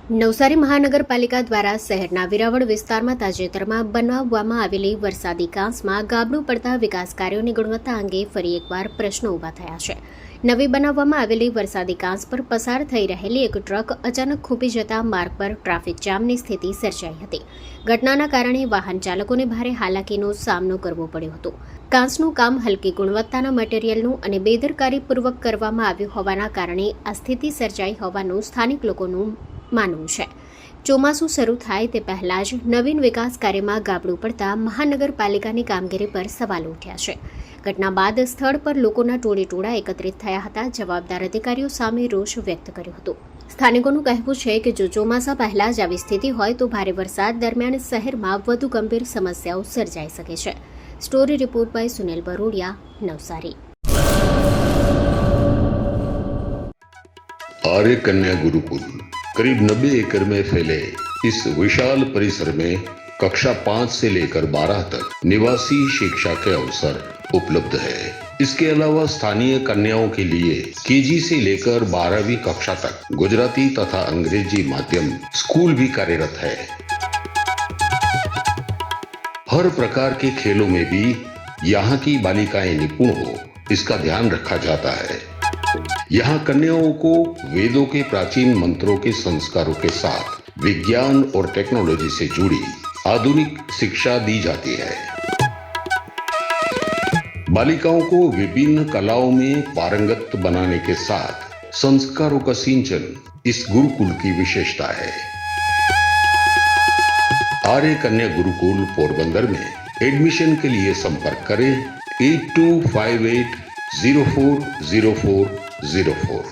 નવસારી મહાનગરપાલિકા દ્વારા શહેરના વેરાવળ વિસ્તારમાં તાજેતરમાં બનાવવામાં આવેલી વરસાદી કાંસમાં ગાબડું પડતા વિકાસ કાર્યોની ગુણવત્તા અંગે ફરી એકવાર પ્રશ્નો ઊભા થયા છે. નવી બનાવવામાં આવેલી વરસાદી કાંસ પર પસાર થઈ રહેલી એક ટ્રક અચાનક ખૂંપી જતા માર્ગ પર ટ્રાફિક જામની સ્થિતિ સર્જાઈ હતી. ઘટનાના કારણે વાહન ચાલકોને ભારે હાલાકીનો સામનો કરવો પડ્યો હતો. કાંસનું કામ હલકી ગુણવત્તાના મટીરીયલનું અને બેદરકારીપૂર્વક કરવામાં આવ્યું હોવાના કારણે આ સ્થિતિ સર્જાઈ હોવાનું સ્થાનિક લોકોનું માનવું છે. ચોમાસું શરૂ થાય તે પહેલા જ નવીન વિકાસ કાર્યમાં ગાબડું પડતા મહાનગરપાલિકાની કામગીરી પર સવાલો ઉઠ્યા છે. ઘટના બાદ સ્થળ પર લોકોના ટોળેટોળા એકત્રિત થયા હતા. જવાબદાર અધિકારીઓ સામે રોષ વ્યક્ત કર્યો હતો. સ્થાનિકોનું કહેવું છે કે જો ચોમાસા પહેલા જ આવી સ્થિતિ હોય તો ભારે વરસાદ દરમિયાન શહેરમાં વધુ ગંભીર સમસ્યાઓ સર્જાઈ શકે છે. Story report by Sunil Barodiya, Navsari. Arya Kanya Gurukul करीब 90 एकड़ में फैले इस विशाल परिसर में कक्षा 5 से लेकर 12 तक निवासी शिक्षा के अवसर उपलब्ध है। इसके अलावा स्थानीय कन्याओं के लिए केजी से लेकर 12वीं कक्षा तक गुजराती तथा अंग्रेजी माध्यम स्कूल भी कार्यरत है। हर प्रकार के खेलों में भी यहाँ की बालिकाएं निपुण हो, इसका ध्यान रखा जाता है। यहाँ कन्याओं को वेदों के प्राचीन मंत्रों के संस्कारों के साथ विज्ञान और टेक्नोलॉजी से जुड़ी आधुनिक शिक्षा दी जाती है। बालिकाओं को विभिन्न कलाओं में पारंगत बनाने के साथ संस्कारों का सिंचन इस गुरुकुल की विशेषता है। आर्य कन्या गुरुकुल पोरबंदर में एडमिशन के लिए संपर्क करें 8258040404।